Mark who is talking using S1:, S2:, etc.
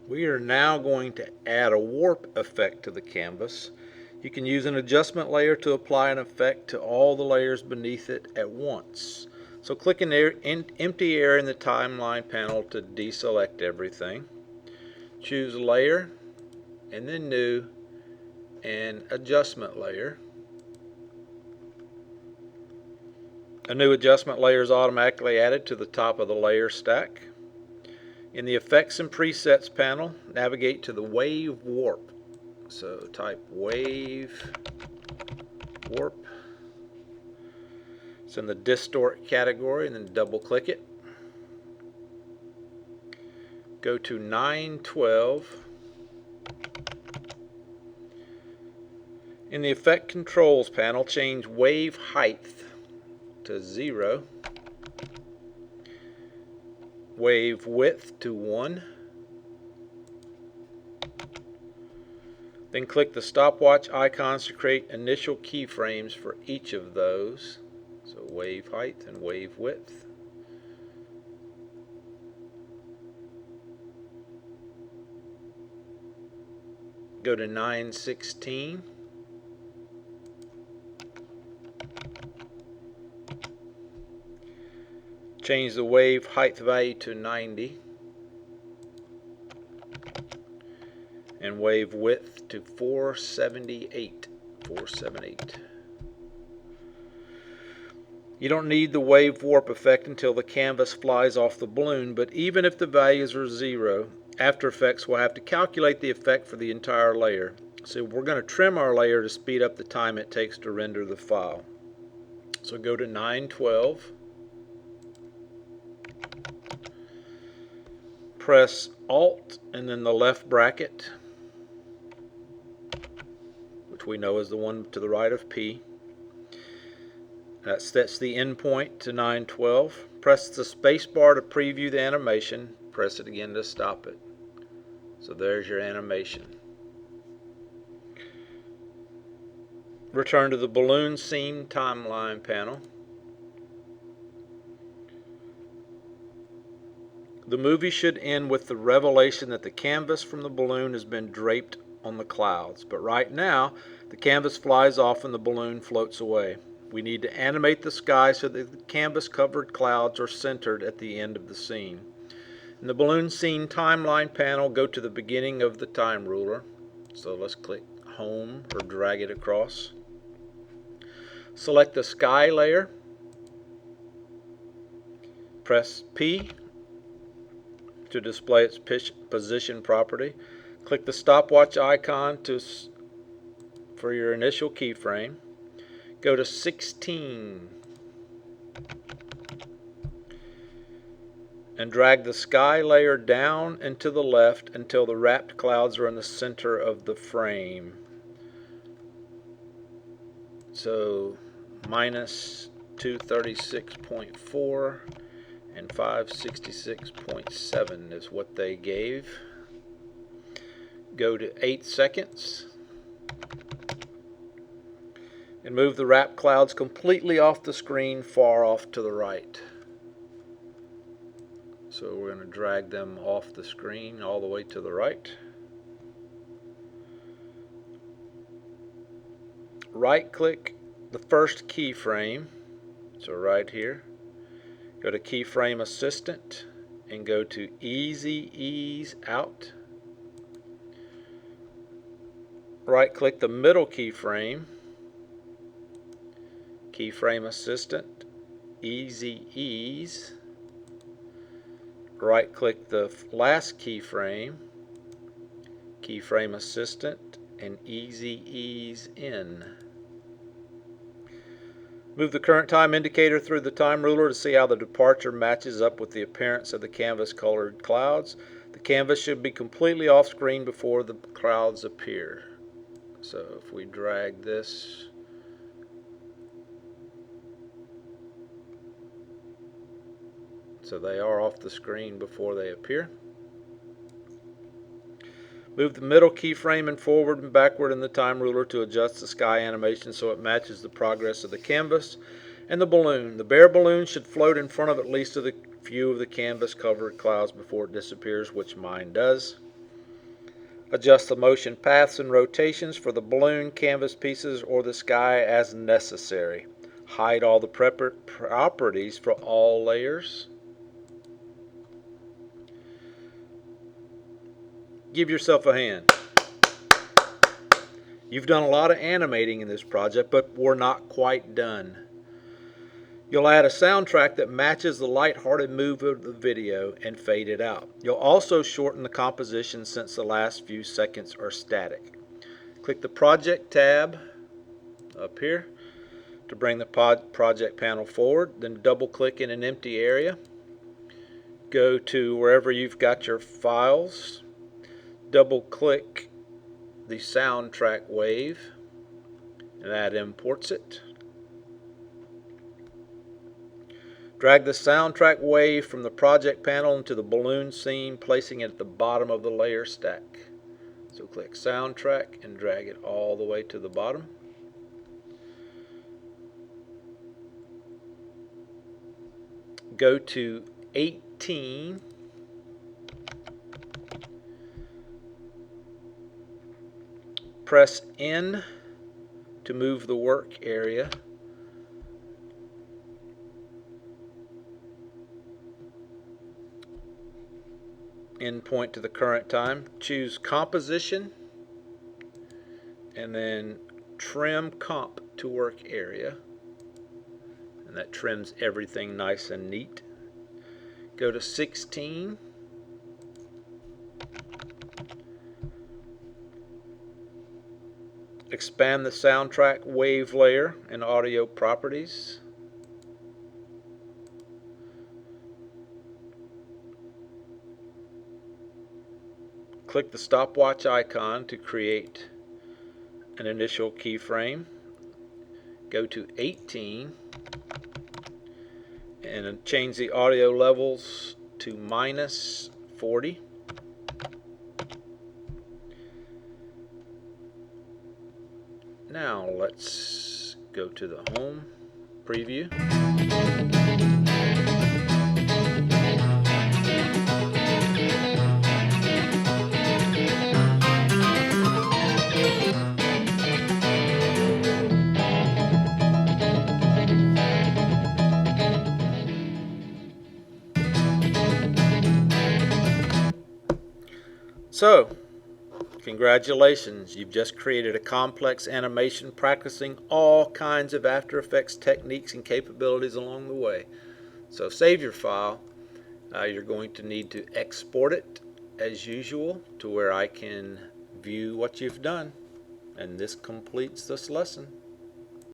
S1: We are now going to add a warp effect to the canvas. You can use an adjustment layer to apply an effect to all the layers beneath it at once. So click in empty area in the timeline panel to deselect everything. Choose layer and then new and adjustment layer. A new adjustment layer is automatically added to the top of the layer stack. In the Effects and Presets panel, navigate to the Wave Warp. So type Wave Warp. It's in the Distort category, and then double click it. Go to 912. In the Effect Controls panel, change Wave Height to 0. Wave Width to 1. Then click the stopwatch icons to create initial keyframes for each of those. So wave height and wave width. Go to 916. Change the wave height value to 90. And wave width to 478. You don't need the wave warp effect until the canvas flies off the balloon, but even if the values are 0, After Effects will have to calculate the effect for the entire layer. So we're going to trim our layer to speed up the time it takes to render the file. So go to 912. Press Alt and then the left bracket, which we know is the one to the right of P. That sets the endpoint to 912. Press the space bar to preview the animation. Press it again to stop it. So there's your animation. Return to the balloon scene timeline panel. The movie should end with the revelation that the canvas from the balloon has been draped on the clouds. But right now, the canvas flies off and the balloon floats away. We need to animate the sky so that the canvas-covered clouds are centered at the end of the scene. In the balloon scene timeline panel, go to the beginning of the time ruler. So let's click Home or drag it across. Select the sky layer. Press P to display its position property. Click the stopwatch icon for your initial keyframe. Go to 16 and drag the sky layer down and to the left until the wrapped clouds are in the center of the frame. So minus 236.4 and 566.7 is what they gave. Go to 8 seconds and move the wrap clouds completely off the screen, far off to the right. So we're going to drag them off the screen all the way to the right. Right click the first keyframe, so right here. Go to Keyframe Assistant and go to Easy Ease Out. Right click the middle keyframe, Keyframe Assistant, Easy Ease. Right click the last keyframe, Keyframe Assistant, and Easy Ease In. Move the current time indicator through the time ruler to see how the departure matches up with the appearance of the canvas colored clouds. The canvas should be completely off screen before the clouds appear. So if we drag this, so they are off the screen before they appear. Move the middle keyframe and forward and backward in the time ruler to adjust the sky animation so it matches the progress of the canvas and the balloon. The bare balloon should float in front of at least a few of the canvas covered clouds before it disappears, which mine does. Adjust the motion paths and rotations for the balloon, canvas pieces, or the sky as necessary. Hide all the properties for all layers. Give yourself a hand. You've done a lot of animating in this project, but we're not quite done. You'll add a soundtrack that matches the light-hearted mood of the video and fade it out. You'll also shorten the composition since the last few seconds are static. Click the Project tab up here to bring the project panel forward, then double-click in an empty area. Go to wherever you've got your files, double-click the soundtrack wave, and that imports it. Drag the soundtrack wave from the project panel into the balloon scene, placing it at the bottom of the layer stack. So click soundtrack and drag it all the way to the bottom. Go to 18. Press N to move the work area. End point to the current time. Choose Composition and then Trim Comp to work area. And that trims everything nice and neat. Go to 16. Expand the soundtrack wave layer and audio properties. Click the stopwatch icon to create an initial keyframe. Go to 18 and change the audio levels to -40. Now let's go to the home preview. So, congratulations, you've just created a complex animation practicing all kinds of After Effects techniques and capabilities along the way. So save your file. You're going to need to export it as usual to where I can view what you've done. And this completes this lesson.